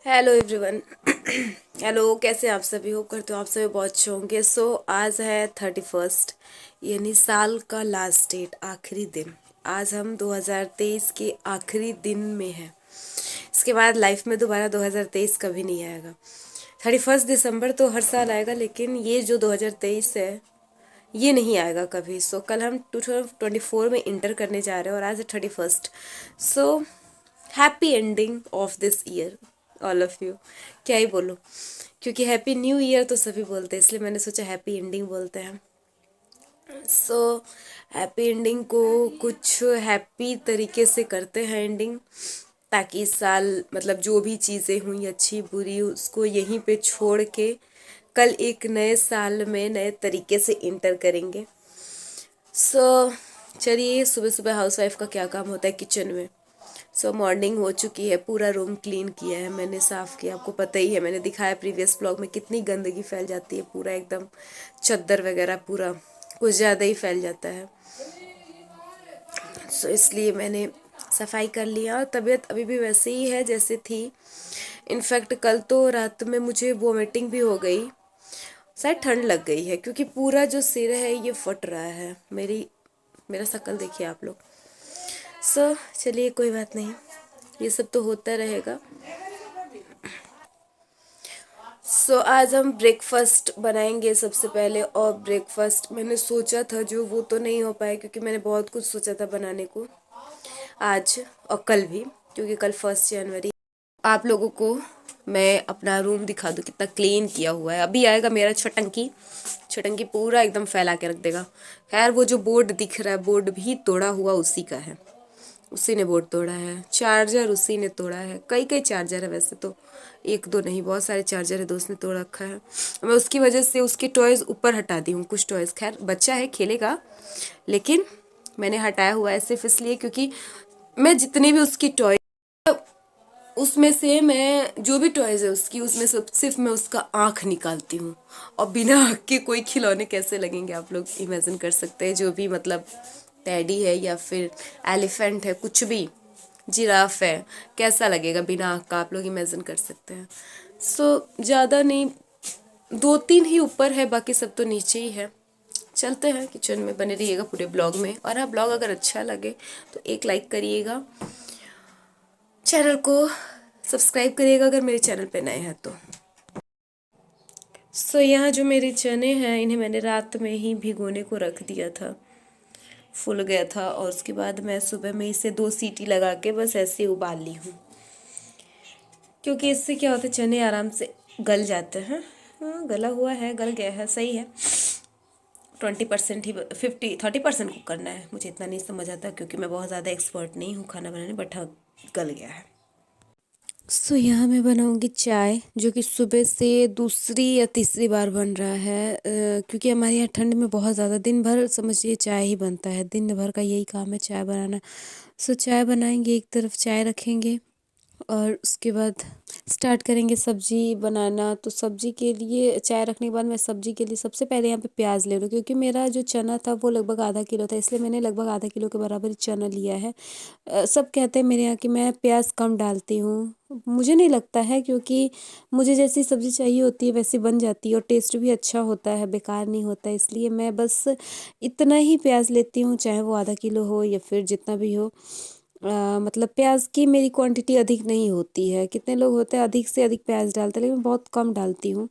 Hello everyone. Hello, कैसे आप सभी हो? करते हो आप सभी बहुत अच्छे होंगे। आज है 31st, यानी साल का लास्ट डेट, आखिरी दिन। आज हम 2023 के आखिरी दिन में हैं। इसके बाद लाइफ में दोबारा 2023 कभी नहीं आएगा। 31 दिसंबर तो हर साल आएगा, लेकिन ये जो 2023 है ये नहीं आएगा कभी। कल हम 2024 में इंटर करने जा रहे हैं और आज है 31st। So happy ending of this year all of you. क्या ही बोलूं, क्योंकि हैप्पी न्यू ईयर तो सभी बोलते हैं, इसलिए मैंने सोचा हैप्पी एंडिंग बोलते हैं। सो हैप्पी एंडिंग को कुछ हैप्पी तरीके से करते हैं एंडिंग, ताकि इस साल मतलब जो भी चीज़ें हुई अच्छी बुरी उसको यहीं पे छोड़ के कल एक नए साल में नए तरीके से इंटर करेंगे। चलिए, सुबह सुबह हाउसवाइफ का क्या काम होता है किचन में। मॉर्निंग हो चुकी है, पूरा रूम क्लीन किया है मैंने, साफ़ किया। आपको पता ही है, मैंने दिखाया प्रीवियस ब्लॉग में कितनी गंदगी फैल जाती है, पूरा एकदम चद्दर वगैरह पूरा कुछ ज़्यादा ही फैल जाता है। इसलिए मैंने सफाई कर लिया और तबीयत अभी भी वैसे ही है जैसे थी। इनफैक्ट कल तो रात में मुझे वोमिटिंग भी हो गई, शायद ठंड लग गई है, क्योंकि पूरा जो सिर है ये फट रहा है। मेरा शक्ल देखिए आप लोग। चलिए कोई बात नहीं, ये सब तो होता रहेगा। आज हम ब्रेकफास्ट बनाएंगे सबसे पहले। और ब्रेकफास्ट मैंने सोचा था जो, वो तो नहीं हो पाया, क्योंकि मैंने बहुत कुछ सोचा था बनाने को आज और कल भी, क्योंकि कल 1 जनवरी। आप लोगों को मैं अपना रूम दिखा दूँ कितना क्लीन किया हुआ है। अभी आएगा मेरा छोटंकी, छोटंकी पूरा एकदम फैला के रख देगा। खैर, वो जो बोर्ड दिख रहा है, बोर्ड भी तोड़ा हुआ उसी का है, उसी ने बोर्ड तोड़ा है। चार्जर उसी ने तोड़ा है, कई कई चार्जर है वैसे तो, एक दो नहीं, बहुत सारे चार्जर है, दोस्त ने तोड़ रखा है। मैं उसकी वजह से उसके टॉयज़ ऊपर हटा दी हूँ। कुछ टॉयज़, खैर बच्चा है खेलेगा, लेकिन मैंने हटाया हुआ है सिर्फ इसलिए क्योंकि मैं जितने भी उसकी टॉय, उसमें से मैं जो भी टॉयज़ है उसकी, उसमें से सिर्फ मैं उसका आँख निकालती हूँ। और बिना आँख के कोई खिलौने कैसे लगेंगे आप लोग इमेजिन कर सकते हैं। जो भी मतलब टैडी है या फिर एलिफेंट है, कुछ भी, जिराफ है, कैसा लगेगा बिना आँख का, आप लोग इमेजिन कर सकते हैं। ज़्यादा नहीं, 2-3 ही ऊपर है, बाकी सब तो नीचे ही है। चलते हैं किचन में, बने रहिएगा पूरे ब्लॉग में। और हाँ, ब्लॉग अगर अच्छा लगे तो एक लाइक करिएगा, चैनल को सब्सक्राइब करिएगा अगर मेरे चैनल पे नए हैं तो। यहाँ जो मेरे चने हैं, इन्हें मैंने रात में ही भिगोने को रख दिया था, फूल गया था। और उसके बाद मैं सुबह में इसे 2 सीटी लगा के बस ऐसे उबाल ली हूँ, क्योंकि इससे क्या होता है, चने आराम से गल जाते हैं। हाँ, गला हुआ है, गल गया है, सही है। 20% ही, 30% कुक करना है। मुझे इतना नहीं समझ आता, क्योंकि मैं बहुत ज़्यादा एक्सपर्ट नहीं हूँ खाना बनाने, बट हाँ, गल गया है। यहाँ मैं बनाऊंगी चाय, जो कि सुबह से दूसरी या तीसरी बार बन रहा है। क्योंकि हमारे यहाँ ठंड में बहुत ज़्यादा दिन भर समझिए चाय ही बनता है, दिन भर का यही काम है, चाय बनाना। चाय बनाएंगे, एक तरफ चाय रखेंगे और उसके बाद स्टार्ट करेंगे सब्जी बनाना। तो सब्जी के लिए, चाय रखने के बाद मैं सब्जी के लिए सबसे पहले यहाँ पे प्याज ले रही हूँ, क्योंकि मेरा जो चना था वो लगभग आधा किलो था, इसलिए मैंने लगभग आधा किलो के बराबर ही चना लिया है। सब कहते हैं मेरे यहाँ कि मैं प्याज कम डालती हूँ, मुझे नहीं लगता है, क्योंकि मुझे जैसी सब्ज़ी चाहिए होती है वैसी बन जाती है और टेस्ट भी अच्छा होता है, बेकार नहीं होता है। इसलिए मैं बस इतना ही प्याज लेती हूँ, चाहे वो आधा किलो हो या फिर जितना भी हो। मतलब प्याज की मेरी क्वांटिटी अधिक नहीं होती है। कितने लोग होते हैं अधिक से अधिक प्याज डालते हैं, लेकिन मैं बहुत कम डालती हूँ।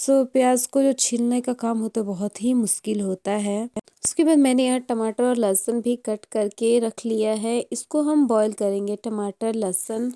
प्याज को जो छीलने का काम होता है बहुत ही मुश्किल होता है। उसके बाद मैंने यहाँ टमाटर और लहसुन भी कट करके रख लिया है। इसको हम बॉईल करेंगे, टमाटर, लहसुन,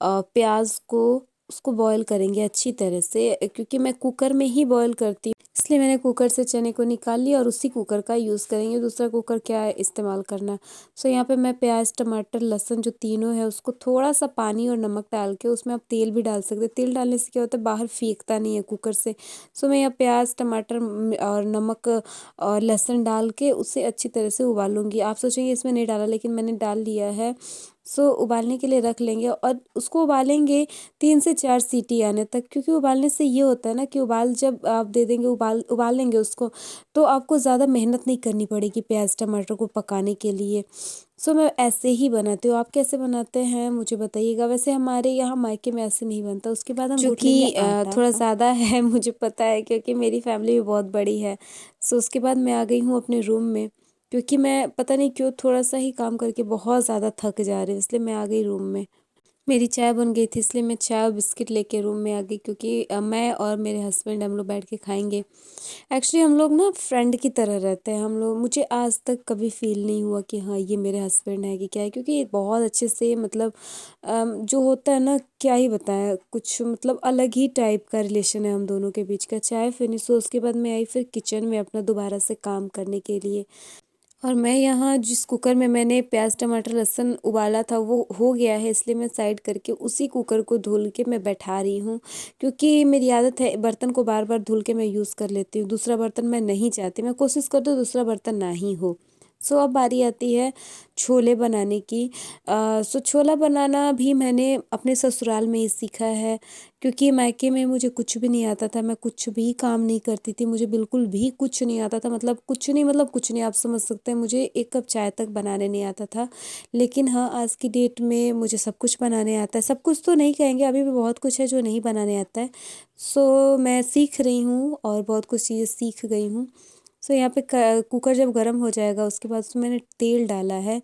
प्याज को, उसको बॉईल करेंगे अच्छी तरह से, क्योंकि मैं कुकर में ही बॉईल करती हूँ, इसलिए मैंने कुकर से चने को निकाल लिया और उसी कुकर का यूज़ करेंगे, दूसरा कुकर क्या इस्तेमाल करना। यहाँ पे मैं प्याज, टमाटर, लहसुन जो तीनों है उसको थोड़ा सा पानी और नमक डाल के, उसमें आप तेल भी डाल सकते हैं, तेल डालने से क्या होता है बाहर फेंकता नहीं है कुकर से। मैं यहाँ प्याज, टमाटर और नमक और लहसुन डाल के उसे अच्छी तरह से उबालूंगी। आप सोचेंगे इसमें नहीं डाला, लेकिन मैंने डाल लिया है। सो उबालने के लिए रख लेंगे और उसको उबालेंगे 3 से 4 सीटी आने तक, क्योंकि उबालने से ये होता है ना कि उबाल जब आप दे देंगे, उबाल लेंगे उसको, तो आपको ज़्यादा मेहनत नहीं करनी पड़ेगी प्याज टमाटर को पकाने के लिए। सो मैं ऐसे ही बनाती हूँ। आप कैसे बनाते हैं मुझे बताइएगा। वैसे हमारे यहाँ मायके में ऐसे नहीं बनता। उसके बाद हम जो गूँथ कि लेंगे आटा। थोड़ा ज़्यादा है मुझे पता है, क्योंकि मेरी फैमिली भी बहुत बड़ी है। सो उसके बाद मैं आ गई हूँ अपने रूम में, क्योंकि मैं पता नहीं क्यों थोड़ा सा ही काम करके बहुत ज़्यादा थक जा रही हूँ, इसलिए मैं आ गई रूम में। मेरी चाय बन गई थी, इसलिए मैं चाय और बिस्किट लेके रूम में आ गई, क्योंकि मैं और मेरे हस्बैंड हम लोग बैठ के खाएंगे। एक्चुअली हम लोग ना फ्रेंड की तरह रहते हैं हम लोग। मुझे आज तक कभी फील नहीं हुआ कि हाँ ये मेरे हस्बैंड है कि क्या है, क्योंकि ये बहुत अच्छे से मतलब जो होता है ना, क्या ही बताएं, कुछ मतलब अलग ही टाइप का रिलेशन है हम दोनों के बीच का। चाय फिनिश हो उसके बाद मैं आई फिर किचन में अपना दोबारा से काम करने के लिए। और मैं यहाँ जिस कुकर में मैंने प्याज टमाटर लहसुन उबाला था वो हो गया है, इसलिए मैं साइड करके उसी कुकर को धुल के मैं बैठा रही हूँ, क्योंकि मेरी आदत है बर्तन को बार बार धुल के मैं यूज़ कर लेती हूँ। दूसरा बर्तन मैं नहीं चाहती, मैं कोशिश करती हूँ दूसरा बर्तन ना ही हो। सो अब बारी आती है छोले बनाने की। सो छोला बनाना भी मैंने अपने ससुराल में ही सीखा है, क्योंकि मायके में मुझे कुछ भी नहीं आता था। मैं कुछ भी काम नहीं करती थी, मुझे बिल्कुल भी कुछ नहीं आता था, मतलब कुछ नहीं, मतलब कुछ नहीं, आप समझ सकते हैं। मुझे एक कप चाय तक बनाने नहीं आता था। लेकिन हाँ, आज की डेट में मुझे सब कुछ बनाने आता है। सब कुछ तो नहीं कहेंगे, अभी भी बहुत कुछ है जो नहीं बनाने आता है। सो मैं सीख रही हूँ और बहुत कुछ चीज़ें सीख गई हूँ। सो यहाँ पे कुकर जब गर्म हो जाएगा उसके बाद उसमें मैंने तेल डाला है।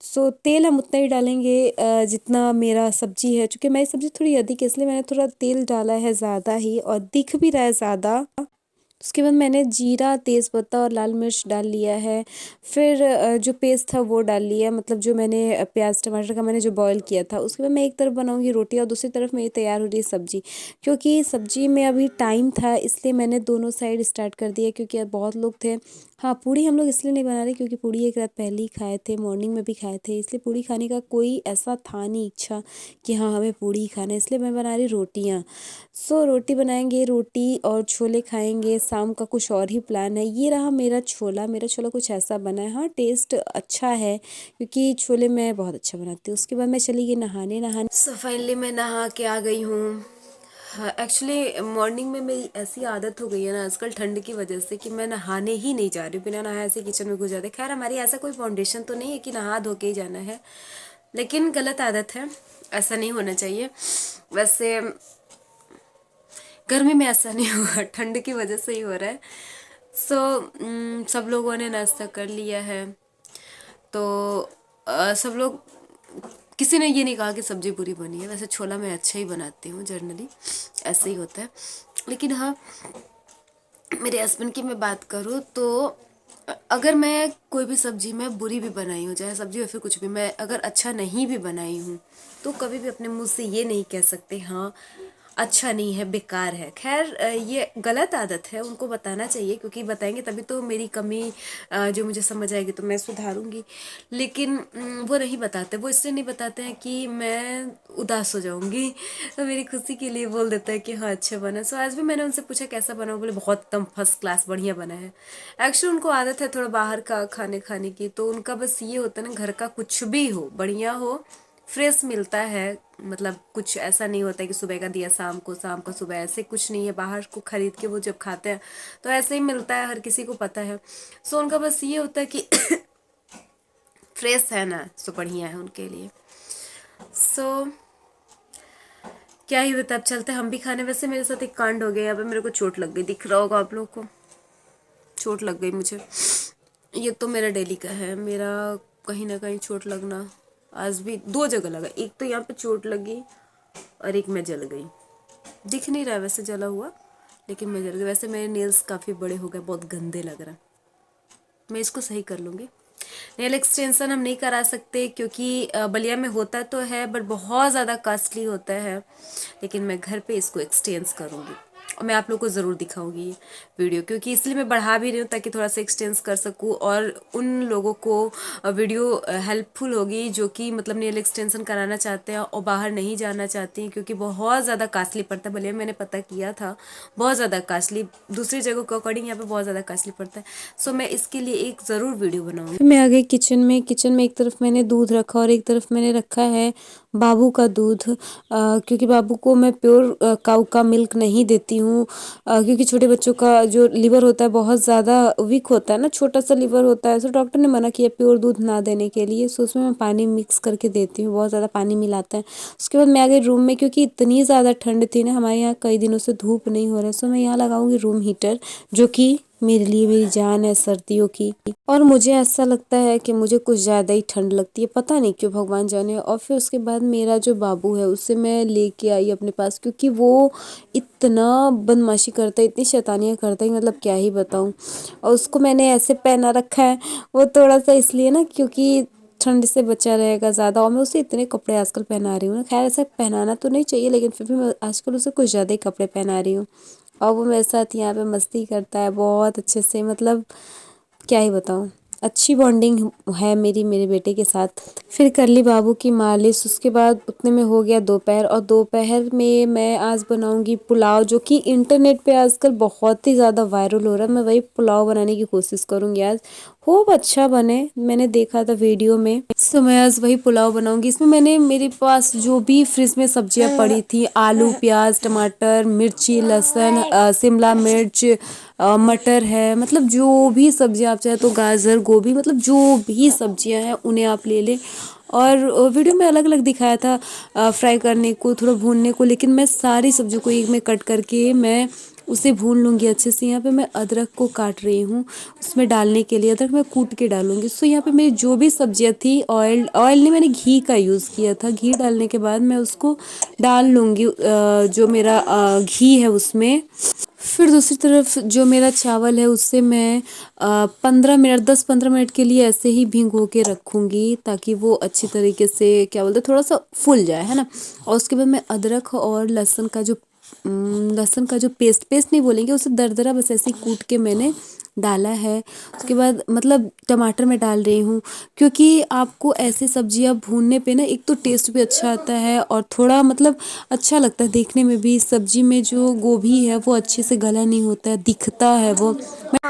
सो तेल हम उतना ही डालेंगे जितना मेरा सब्जी है, चूँकि मेरी सब्ज़ी थोड़ी अधिक है, इसलिए मैंने थोड़ा तेल डाला है ज़्यादा ही, और दिख भी रहा है ज़्यादा। उसके बाद मैंने जीरा तेज़पत्ता और लाल मिर्च डाल लिया है। फिर जो पेस्ट था वो डाल लिया, मतलब जो मैंने प्याज टमाटर का मैंने जो बॉईल किया था। उसके बाद मैं एक तरफ बनाऊंगी रोटी और दूसरी तरफ मेरी तैयार हो रही है सब्जी, क्योंकि सब्जी में अभी टाइम था इसलिए मैंने दोनों साइड स्टार्ट कर दिया, क्योंकि अब बहुत लोग थे। हाँ, पूड़ी हम लोग इसलिए नहीं बना रहे क्योंकि पूड़ी एक रात पहले ही खाए थे, मॉर्निंग में भी खाए थे, इसलिए पूड़ी खाने का कोई ऐसा था नहीं इच्छा कि हाँ हमें पूड़ी ही खाना है, इसलिए मैं बना रही रोटियाँ। सो रोटी बनाएंगे, रोटी और छोले खाएंगे। शाम का कुछ और ही प्लान है। ये रहा मेरा छोला कुछ ऐसा बना है। हाँ, टेस्ट अच्छा है, क्योंकि छोले मैं बहुत अच्छा बनाती हूँ। उसके बाद मैं चली गई नहाने। सो फाइनली मैं नहा के आ गई हूँ। हाँ, एक्चुअली मॉर्निंग में मेरी ऐसी आदत हो गई है ना आजकल ठंड की वजह से कि मैं नहाने ही नहीं जा रही हूँ। बिना नहाए ऐसे किचन में घुस जाते। खैर हमारी ऐसा कोई फाउंडेशन तो नहीं है कि नहा धो के ही जाना है, लेकिन गलत आदत है, ऐसा नहीं होना चाहिए। वैसे गर्मी में ऐसा नहीं होगा, ठंड की वजह से ही हो रहा है। सब लोगों ने नाश्ता कर लिया है, तो सब लोग, किसी ने ये नहीं कहा कि सब्जी बुरी बनी है। वैसे छोला मैं अच्छा ही बनाती हूँ, जनरली ऐसे ही होता है। लेकिन हाँ, मेरे हस्बैंड की मैं बात करूँ तो अगर मैं कोई भी सब्जी मैं बुरी भी बनाई हूँ, चाहे सब्जी या फिर कुछ भी, मैं अगर अच्छा नहीं भी बनाई हूँ तो कभी भी अपने मुंह से ये नहीं कह सकते हाँ अच्छा नहीं है, बेकार है। खैर ये गलत आदत है, उनको बताना चाहिए, क्योंकि बताएंगे तभी तो मेरी कमी जो मुझे समझ आएगी तो मैं सुधारूंगी। लेकिन वो नहीं बताते। वो इसलिए नहीं बताते हैं कि मैं उदास हो जाऊंगी, तो मेरी खुशी के लिए बोल देता है कि हाँ अच्छा बना। सो आज भी मैंने उनसे पूछा कैसा बना, बोले बहुत एकदम फर्स्ट क्लास बढ़िया बना है। एक्चुअली उनको आदत है थोड़ा बाहर का खाने की, तो उनका बस ये होता है ना, घर का कुछ भी हो बढ़िया हो, फ्रेश मिलता है। मतलब कुछ ऐसा नहीं होता है कि सुबह का दिया शाम को, शाम का सुबह, ऐसे कुछ नहीं है। बाहर को खरीद के वो जब खाते हैं तो ऐसे ही मिलता है, हर किसी को पता है। सो उनका बस ये होता है कि फ्रेश है ना, सो बढ़िया है उनके लिए। सो क्या ही बता, अब चलते हम भी खाने। वैसे मेरे साथ एक कांड हो गया, यहाँ पे मेरे को चोट लग गई, दिख रहा होगा आप लोग को, चोट लग गई मुझे। ये तो मेरा डेली का है, मेरा कहीं ना कहीं चोट लगना। आज भी 2 जगह लगा, एक तो यहाँ पे चोट लगी और एक मैं जल गई। दिख नहीं रहा है वैसे जला हुआ, लेकिन मैं जल गई। वैसे मेरे नेल्स काफ़ी बड़े हो गए, बहुत गंदे लग रहा है। मैं इसको सही कर लूँगी। नेल एक्सटेंशन हम नहीं करा सकते क्योंकि बलिया में होता तो है बट बहुत ज़्यादा कॉस्टली होता है, लेकिन मैं घर पे इसको एक्सटेंस करूँगी। और मैं आप लोग को ज़रूर दिखाऊंगी ये वीडियो, क्योंकि इसलिए मैं बढ़ा भी रही हूँ ताकि थोड़ा सा एक्सटेंस कर सकूँ और उन लोगों को वीडियो हेल्पफुल होगी जो कि मतलब नेल एक्सटेंशन कराना चाहते हैं और बाहर नहीं जाना चाहती हैं, क्योंकि बहुत ज़्यादा कास्टली पड़ता है। भले मैंने पता किया था, बहुत ज़्यादा कास्टली, दूसरी जगह के अकॉर्डिंग यहाँ पे बहुत ज़्यादा कास्टली पड़ता है। सो मैं इसके लिए एक ज़रूर वीडियो बनाऊँगी। फिर मैं आ गई किचन में। किचन में एक तरफ मैंने दूध रखा और एक तरफ मैंने रखा है बाबू का दूध, क्योंकि बाबू को मैं प्योर काऊ का मिल्क नहीं देती हूँ, क्योंकि छोटे बच्चों का जो लिवर होता है बहुत ज़्यादा वीक होता है ना, छोटा सा लिवर होता है। सो डॉक्टर ने मना किया प्योर दूध ना देने के लिए। सो उसमें मैं पानी मिक्स करके देती हूँ, बहुत ज़्यादा पानी मिलाता है। उसके बाद मैं आ गई रूम में, क्योंकि इतनी ज़्यादा ठंड थी ना, हमारे यहाँ कई दिनों से धूप नहीं हो रहा है। सो मैं यहाँ लगाऊंगी रूम हीटर, जो कि मेरे लिए मेरी जान है सर्दियों की। और मुझे ऐसा लगता है कि मुझे कुछ ज़्यादा ही ठंड लगती है, पता नहीं क्यों, भगवान जाने। और फिर उसके बाद मेरा जो बाबू है उसे मैं लेके आई अपने पास, क्योंकि वो इतना बदमाशी करता है, इतनी शैतानियाँ करता है, मतलब क्या ही बताऊँ। और उसको मैंने ऐसे पहना रखा है, वो थोड़ा सा इसलिए ना क्योंकि ठंड से बचा रहेगा ज़्यादा। और मैं उसे इतने कपड़े आजकल पहना रही हूँ ना, खैर ऐसा पहनाना तो नहीं चाहिए, लेकिन फिर भी मैं आजकल उसे कुछ ज़्यादा ही कपड़े पहना रही हूँ। और वो मेरे साथ यहाँ पे मस्ती करता है बहुत अच्छे से, मतलब क्या ही बताऊँ, अच्छी बॉन्डिंग है मेरी मेरे बेटे के साथ। फिर कर ली बाबू की मालिश। उसके बाद उतने में हो गया दोपहर, और दोपहर में मैं आज बनाऊंगी पुलाव, जो कि इंटरनेट पे आजकल बहुत ही ज़्यादा वायरल हो रहा है। मैं वही पुलाव बनाने की कोशिश करूंगी आज, होप अच्छा बने। मैंने देखा था वीडियो में, सो मैं आज वही पुलाव बनाऊंगी। इसमें मैंने, मेरे पास जो भी फ्रिज में सब्जियां पड़ी थी, आलू, प्याज, टमाटर, मिर्ची, लहसुन, शिमला मिर्च, मटर है, मतलब जो भी सब्जियां आप चाहे तो, गाजर, गोभी, मतलब जो भी सब्जियां हैं उन्हें आप ले लें। और वीडियो में अलग अलग दिखाया था फ्राई करने को, थोड़ा भूनने को, लेकिन मैं सारी सब्जियों को एक में कट करके मैं उसे भून लूँगी अच्छे से। यहाँ पे मैं अदरक को काट रही हूँ उसमें डालने के लिए, अदरक मैं कूट के डालूंगी। सो यहाँ पे मेरी जो भी सब्जियाँ थी, ऑयल ऑयल नहीं, मैंने घी का यूज़ किया था। घी डालने के बाद मैं उसको डाल लूँगी जो मेरा घी है उसमें। फिर दूसरी तरफ जो मेरा चावल है उससे मैं 15 मिनट, 10-15 मिनट के लिए ऐसे ही भिगो के रखूँगी, ताकि वो अच्छी तरीके से, क्या बोलते हैं, थोड़ा सा फूल जाए, है ना। और उसके बाद मैं अदरक और लहसुन का जो पेस्ट नहीं बोलेंगे उसे, दरदरा बस ऐसे ही कूट के मैंने डाला है। उसके बाद मतलब टमाटर मैं डाल रही हूँ, क्योंकि आपको ऐसे सब्जियां भूनने पे ना एक तो टेस्ट भी अच्छा आता है, और थोड़ा मतलब अच्छा लगता है देखने में भी। सब्जी में जो गोभी है वो अच्छे से गला नहीं होता है, दिखता है वो।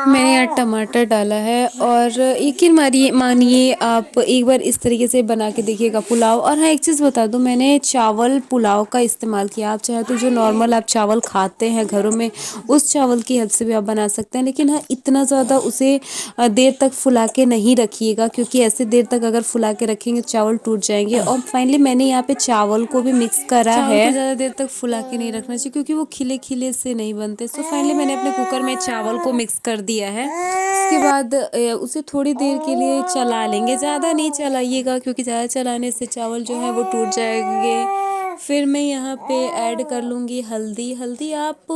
मैंने यहाँ टमाटर डाला है, और यकीन मानिए आप एक बार इस तरीके से बना के देखिएगा पुलाव। और हाँ, एक चीज़ बता दूँ, मैंने चावल पुलाव का इस्तेमाल किया। आप चाहे तो जो नॉर्मल आप चावल खाते हैं घरों में, उस चावल की हेल्प से भी आप बना सकते हैं, लेकिन हाँ इतना ज़्यादा उसे देर तक फुला के नहीं रखिएगा, क्योंकि ऐसे देर तक अगर फुला के रखेंगे चावल टूट जाएंगे। और फाइनली मैंने यहाँ पे चावल को भी मिक्स करा है। चावल को ज़्यादा देर तक फुला के नहीं रखना चाहिए, क्योंकि वो खिले खिले से नहीं बनते। सो फाइनली मैंने अपने कुकर में चावल को मिक्स कर दिया है। उसके बाद उसे थोड़ी देर के लिए चला लेंगे, ज़्यादा नहीं चलाइएगा, क्योंकि ज़्यादा चलाने से चावल जो है वो टूट जाएंगे। फिर मैं यहाँ पे ऐड कर लूँगी हल्दी। हल्दी आप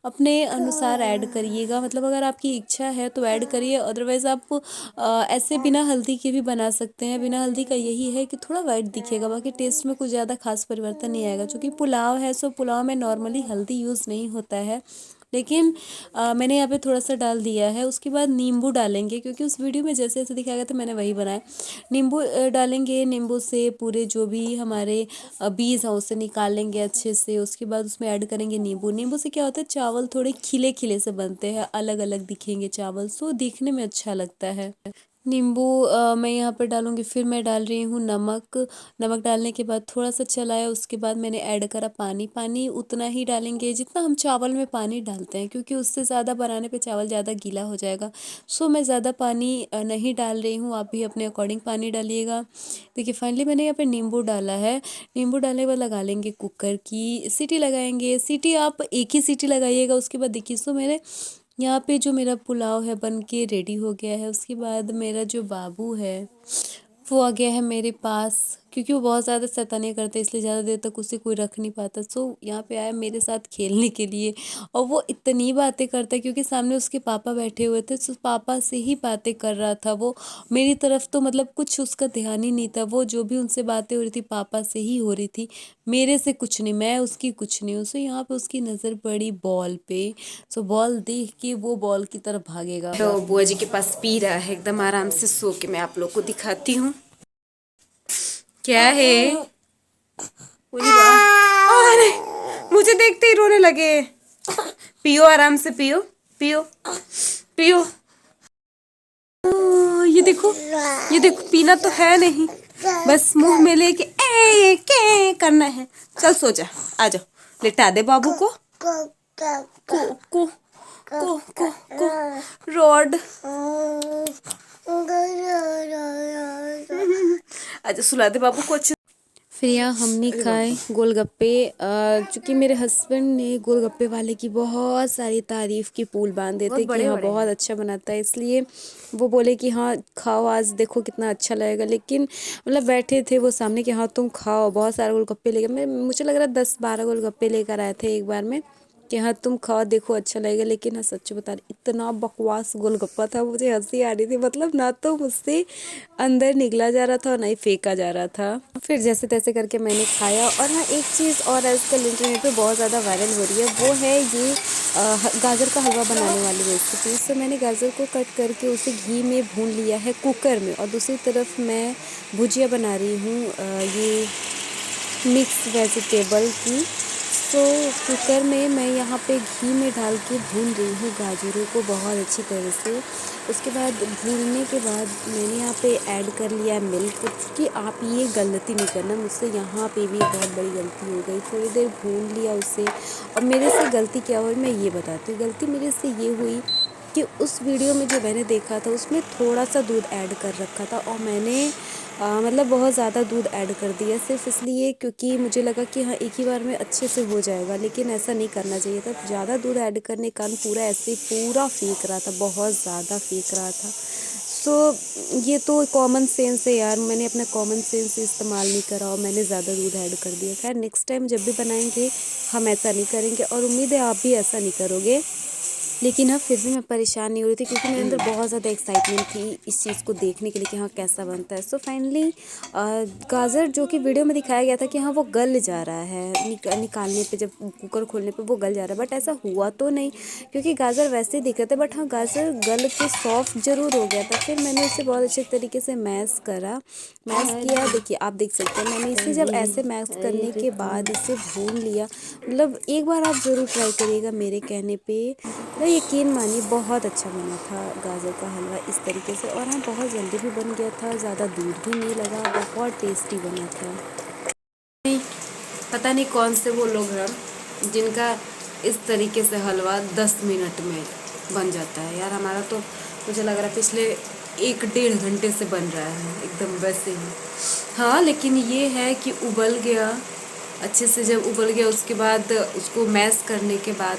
अपने अनुसार ऐड करिएगा, मतलब अगर आपकी इच्छा है तो ऐड करिए, अदरवाइज़ आप ऐसे बिना हल्दी के भी बना सकते हैं। बिना हल्दी का यही है कि थोड़ा वाइट दिखेगा, बाकी टेस्ट में कुछ ज़्यादा खास परिवर्तन नहीं आएगा। क्योंकि पुलाव है, सो पुलाव में नॉर्मली हल्दी यूज़ नहीं होता है, लेकिन मैंने यहाँ पे थोड़ा सा डाल दिया है। उसके बाद नींबू डालेंगे, क्योंकि उस वीडियो में जैसे जैसे दिखाया गया था मैंने वही बनाया। नींबू डालेंगे, नींबू से पूरे जो भी हमारे बीज हैं उसे निकाल लेंगे अच्छे से। उसके बाद उसमें ऐड करेंगे नींबू। नींबू से क्या होता है, चावल थोड़े खिले खिले से बनते हैं, अलग अलग दिखेंगे चावल, सो दिखने में अच्छा लगता है। नींबू मैं यहाँ पर डालूंगी। फिर मैं डाल रही हूँ नमक। नमक डालने के बाद थोड़ा सा चलाया, उसके बाद मैंने ऐड करा पानी। पानी उतना ही डालेंगे जितना हम चावल में पानी डालते हैं, क्योंकि उससे ज़्यादा बनाने पे चावल ज़्यादा गीला हो जाएगा। सो मैं ज़्यादा पानी नहीं डाल रही हूँ, आप भी अपने अकॉर्डिंग पानी डालिएगा। देखिए फाइनली मैंने यहाँ पे नींबू डाला है। नींबू डालने के बाद लगा लेंगे कुकर की सीटी, लगाएंगे सीटी। आप एक ही सीटी लगाइएगा। उसके बाद देखिए, सो मेरे यहाँ पे जो मेरा पुलाव है बन के रेडी हो गया है। उसके बाद मेरा जो बाबू है वो आ गया है मेरे पास, क्योंकि वो बहुत ज़्यादा शैतानियाँ करता है, इसलिए ज़्यादा देर तक उसे कोई रख नहीं पाता। सो यहाँ पे आया मेरे साथ खेलने के लिए, और वो इतनी बातें करता है क्योंकि सामने उसके पापा बैठे हुए थे, सो पापा से ही बातें कर रहा था वो। मेरी तरफ तो मतलब कुछ उसका ध्यान ही नहीं था, वो जो भी उनसे बातें हो रही थी पापा से ही हो रही थी, मेरे से कुछ नहीं, मैं उसकी कुछ नहीं हूँ। सो यहाँ पे उसकी नज़र पड़ी बॉल पे, सो बॉल देख के वो बॉल की तरफ भागेगा। तो बुआ जी के पास पी रहा है एकदम आराम से सो के। मैं आप लोग को दिखाती हूँ क्या है। बोली अरे मुझे देखते ही रोने लगे। पियो आराम से, पियो पियो पियो। ये देखो, ये देखो, पीना तो है नहीं, बस मुंह में लेके ए के करना है। चल सो जा, आ जाओ, लेटा दे बाबू को। को को को को को रॉड। आजा, सुला दे बाबू को अच्छे। फिर यहाँ हमने खाए गोलगप्पे। चूँकि मेरे हस्बैंड ने गोलगप्पे वाले की बहुत सारी तारीफ़ की, पुल बांध देते कि हाँ बहुत अच्छा बनाता है, इसलिए वो बोले कि हाँ खाओ आज, देखो कितना अच्छा लगेगा। लेकिन मतलब बैठे थे वो सामने कि हाँ तुम खाओ, बहुत सारे गोलगप्पे लेकर, मैं मुझे लग रहा है 10-12 गोलगप्पे लेकर आए थे एक बार में कि हाँ तुम खाओ देखो अच्छा लगेगा। लेकिन हाँ सच बता रही, इतना बकवास गोलगप्पा था, मुझे हंसी आ रही थी। मतलब ना तो मुझसे अंदर निकला जा रहा था और ना ही फेंका जा रहा था। फिर जैसे तैसे करके मैंने खाया। और हाँ एक चीज़ और आजकल इंटरनेट पे बहुत ज़्यादा वायरल हो रही है, वो है ये गाजर का हलवा बनाने वाली रेसिपी। तो मैंने गाजर को कट करके उसे घी में भून लिया है कुकर में, और दूसरी तरफ मैं भुजिया बना रही हूँ ये मिक्स वेजिटेबल की। तो कुकर में मैं यहाँ पे घी में डाल के भून रही हूँ गाजरों को बहुत अच्छी तरह से। उसके बाद भूनने के बाद मैंने यहाँ पे ऐड कर लिया मिल्क, क्योंकि आप ये गलती नहीं करना, मुझसे यहाँ पे भी बहुत बड़ी गलती हो गई। थोड़ी देर भून लिया उसे, और मेरे से गलती क्या हुई मैं ये बताती हूँ। गलती मेरे से ये हुई कि उस वीडियो में जो मैंने देखा था उसमें थोड़ा सा दूध ऐड कर रखा था, और मैंने मतलब बहुत ज़्यादा दूध ऐड कर दिया, सिर्फ इसलिए क्योंकि मुझे लगा कि हाँ एक ही बार में अच्छे से हो जाएगा। लेकिन ऐसा नहीं करना चाहिए था, ज़्यादा दूध ऐड करने के कारण पूरा ऐसे पूरा फेंक रहा था, बहुत ज़्यादा फेंक रहा था। सो ये तो कॉमन सेंस है यार, मैंने अपना कॉमन सेंस इस्तेमाल नहीं करा और मैंने ज़्यादा दूध ऐड कर दिया। खैर नेक्स्ट टाइम जब भी बनाएंगे हम ऐसा नहीं करेंगे, और उम्मीद है आप भी ऐसा नहीं करोगे। लेकिन हाँ फिर भी मैं परेशान नहीं हो रही थी, क्योंकि मेरे अंदर बहुत ज़्यादा एक्साइटमेंट थी इस चीज़ को देखने के लिए कि हाँ कैसा बनता है। सो फाइनली गाजर जो कि वीडियो में दिखाया गया था कि हाँ वो गल जा रहा है, निकालने पे जब कुकर खोलने पे वो गल जा रहा है, बट ऐसा हुआ तो नहीं, क्योंकि गाजर वैसे ही दिख रहे थे। बट हाँ गाजर गल के सॉफ्ट ज़रूर हो गया था। फिर मैंने उसे बहुत अच्छे तरीके से मैश करा, मैश किया। देखिए आप देख सकते हैं, मैंने इसे जब ऐसे मैश करने के बाद इसे भून लिया। मतलब एक बार आप ज़रूर ट्राई करिएगा मेरे कहने पे, मतलब यकीन मानिए बहुत अच्छा बना था गाजर का हलवा इस तरीके से। और हाँ बहुत जल्दी भी बन गया था, ज़्यादा दूध भी नहीं लगा, बहुत टेस्टी बना था। पता नहीं कौन से वो लोग हैं जिनका इस तरीके से हलवा 10 मिनट में बन जाता है। यार हमारा तो मुझे लग रहा है पिछले 1-1.5 घंटे से बन रहा है एकदम वैसे ही। हाँ लेकिन ये है कि उबल गया अच्छे से। जब उबल गया उसके बाद उसको मैश करने के बाद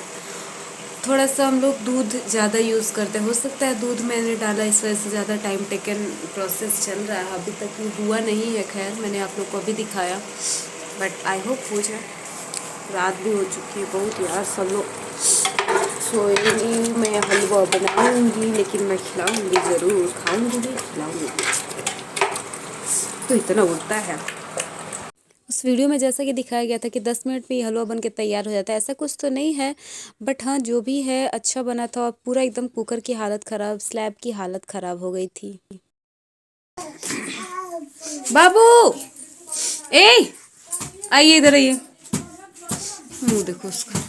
थोड़ा सा हम लोग दूध ज़्यादा यूज़ करते हैं, हो सकता है दूध मैंने डाला इस वजह से ज़्यादा टाइम टेकन प्रोसेस चल रहा है, अभी तक ये हुआ नहीं है। खैर मैंने आप लोग को अभी दिखाया, बट आई होप हो जाए। रात भी हो चुकी है बहुत यार, सब लोग सोएंगी, मैं हलवा बनाऊंगी, लेकिन मैं खिलाऊंगी ज़रूर, खाऊंगी भी खिलाऊंगी। तो इतना उड़ता है। उस वीडियो में जैसा कि दिखाया गया था कि 10 मिनट में ये हलवा बन के तैयार हो जाता है, ऐसा कुछ तो नहीं है। बट हाँ जो भी है अच्छा बना था, और पूरा एकदम कुकर की हालत ख़राब, स्लैब की हालत ख़राब हो गई थी। बाबू ए आइए इधर आइए, मुंह देखो उसका।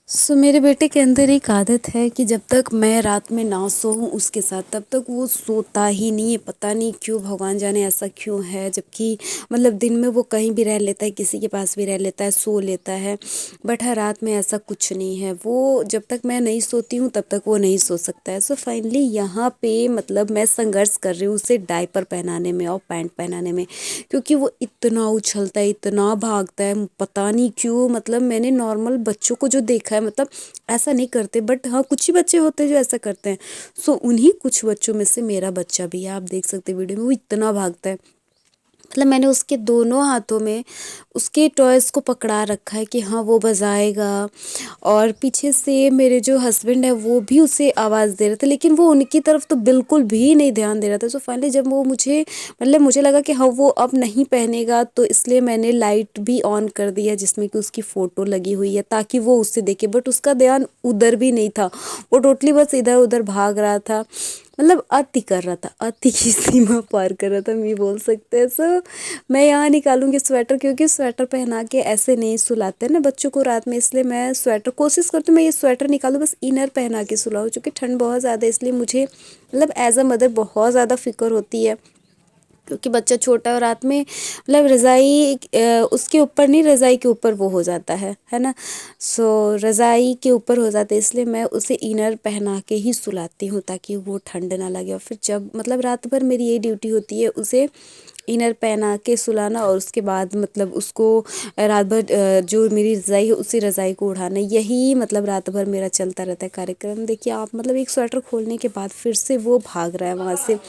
सो मेरे बेटे के अंदर एक आदत है कि जब तक मैं रात में ना सोऊं उसके साथ, तब तक वो सोता ही नहीं है। पता नहीं क्यों, भगवान जाने ऐसा क्यों है। जबकि मतलब दिन में वो कहीं भी रह लेता है, किसी के पास भी रह लेता है, सो लेता है। बट हाँ रात में ऐसा कुछ नहीं है, वो जब तक मैं नहीं सोती हूँ तब तक वो नहीं सो सकता है। सो फाइनली यहाँ पे मतलब मैं संघर्ष कर रही हूँ उसे डायपर पहनाने में और पैंट पहनाने में, क्योंकि वो इतना उछलता है, इतना भागता है, पता नहीं क्यों। मतलब मैंने नॉर्मल बच्चों को जो देखा है, मतलब ऐसा नहीं करते, बट हाँ कुछ ही बच्चे होते हैं जो ऐसा करते हैं। सो उन्हीं कुछ बच्चों में से मेरा बच्चा भी है। आप देख सकते हैं वीडियो में वो इतना भागता है, मतलब मैंने उसके दोनों हाथों में उसके टॉयज़ को पकड़ा रखा है कि हाँ वो बजाएगा। और पीछे से मेरे जो हस्बैंड है वो भी उसे आवाज़ दे रहे थे, लेकिन वो उनकी तरफ तो बिल्कुल भी नहीं ध्यान दे रहा था। सो फाइनली जब वो मुझे लगा कि हाँ वो अब नहीं पहनेगा, तो इसलिए मैंने लाइट भी ऑन कर दिया जिसमें कि उसकी फ़ोटो लगी हुई है ताकि वो उससे देखे, बट उसका ध्यान उधर भी नहीं था। वो टोटली बस इधर उधर भाग रहा था, मतलब अति कर रहा था, अति की सीमा पार कर रहा था, मैं बोल सकते हैं। सो मैं यहाँ निकालूंगी स्वेटर, क्योंकि स्वेटर पहना के ऐसे नहीं सुलाते ना बच्चों को रात में, इसलिए मैं स्वेटर कोशिश करती हूँ मैं ये स्वेटर निकालूँ, बस इनर पहना के सुलाऊँ, क्योंकि ठंड बहुत ज़्यादा है। इसलिए मुझे मतलब एज अ मदर बहुत ज़्यादा फिक्र होती है, क्योंकि बच्चा छोटा है और रात में मतलब रज़ाई उसके ऊपर नहीं, रज़ाई के ऊपर वो हो जाता है ना। सो रज़ाई के ऊपर हो जाता है, इसलिए मैं उसे इनर पहना के ही सुलाती हूँ ताकि वो ठंड ना लगे। और फिर जब मतलब रात भर मेरी ये ड्यूटी होती है उसे इनर पहना के सुलाना, और उसके बाद मतलब उसको रात भर जो मेरी रज़ाई है उसी रज़ाई को उड़ाना, यही मतलब रात भर मेरा चलता रहता है कार्यक्रम। देखिए आप, मतलब एक स्वेटर खोलने के बाद फिर से वो भाग रहा है वहाँ से।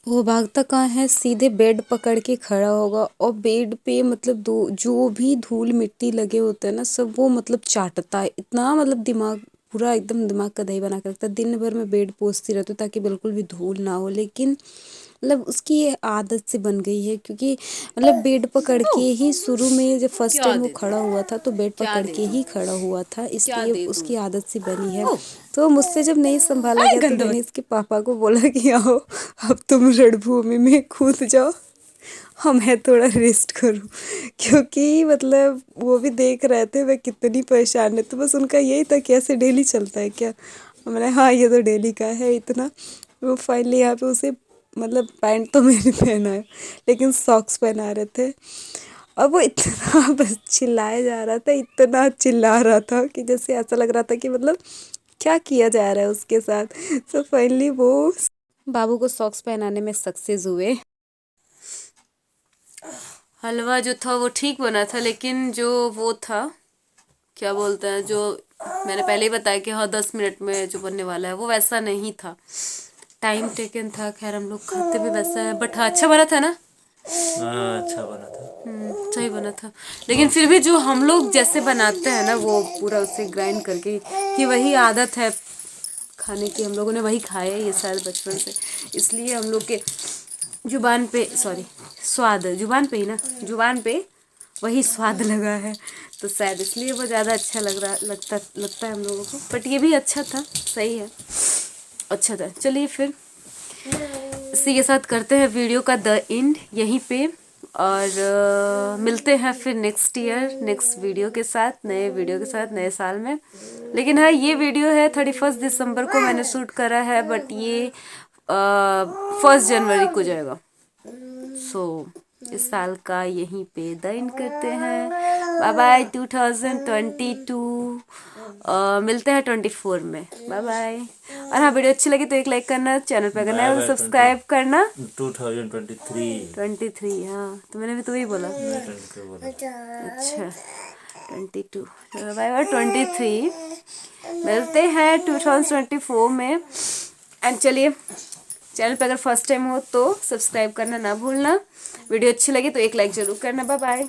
वो भागता कहाँ है, सीधे बेड पकड़ के खड़ा होगा, और बेड पे मतलब दो जो भी धूल मिट्टी लगे होते हैं ना सब वो मतलब चाटता है। इतना मतलब दिमाग पूरा एकदम दिमाग का दही बना के रखता है। दिन भर मैं बेड पोंछती रहती हूँ ताकि बिल्कुल भी धूल ना हो, लेकिन मतलब उसकी ये आदत सी बन गई है, क्योंकि मतलब बेड पकड़ के ही शुरू में जब फर्स्ट टाइम वो खड़ा हुआ था तो बेड पकड़ के ही खड़ा हुआ था, इसलिए उसकी आदत सी बनी है। तो मुझसे जब नहीं संभाला गया तो मैंने इसके पापा को बोला कि आओ अब तुम रणभूमि में कूद जाओ, हाँ मैं थोड़ा रेस्ट करूँ, क्योंकि मतलब वो भी देख रहे थे मैं कितनी परेशान है। तो बस उनका यही था कि ऐसे डेली चलता है क्या, मैंने हाँ ये तो डेली का है इतना। वो फाइनली यहाँ पे उसे मतलब पैंट तो मैंने पहना है लेकिन सॉक्स पहना रहे थे, और वो इतना बस चिल्लाया जा रहा था, इतना चिल्ला रहा था कि जैसे ऐसा लग रहा था कि मतलब क्या किया जा रहा है उसके साथ। तो फाइनली वो बाबू को सॉक्स पहनाने में सक्सेस हुए। हलवा जो था वो ठीक बना था, लेकिन जो वो था क्या बोलते हैं, जो मैंने पहले ही बताया कि हाँ 10 मिनट में जो बनने वाला है वो वैसा नहीं था, टाइम टेकन था। खैर हम लोग खाते भी वैसा है, बट हाँ अच्छा बना था ना। हाँ अच्छा बना था। सही बना था, लेकिन फिर भी जो हम लोग जैसे बनाते हैं ना वो पूरा उसे ग्राइंड करके, कि वही आदत है खाने की, हम लोगों ने वही खाया है ये शायद बचपन से, इसलिए हम लोग के जुबान पे स्वाद जुबान पे ही ना, जुबान पे वही स्वाद लगा है, तो शायद इसलिए वो ज़्यादा अच्छा लगता है हम लोगों को। बट ये भी अच्छा था, सही है, अच्छा था। चलिए फिर इसी के साथ करते हैं वीडियो का द एंड यहीं पे, और मिलते हैं फिर नेक्स्ट ईयर नेक्स्ट वीडियो के साथ, नए वीडियो के साथ नए साल में। लेकिन हाँ ये वीडियो है 31 दिसंबर को मैंने शूट करा है, बट ये 1 जनवरी को जाएगा। सो इस साल का यहीं पे द एंड करते हैं। बाय बाय 2022, मिलते हैं 24 में। Bye bye. और हाँ वीडियो अच्छी लगी तो एक लाइक करना, चैनल पे अगर नया हो तो सब्सक्राइब करना। 2023 हाँ तो मैंने भी तो वही बोला। 23 बोला। अच्छा 22 बाय बाय 23, मिलते हैं 2024 में। एंड चलिए चैनल पे अगर फर्स्ट टाइम हो तो सब्सक्राइब करना ना भूलना, वीडियो अच्छी लगी तो एक लाइक जरूर करना। Bye bye.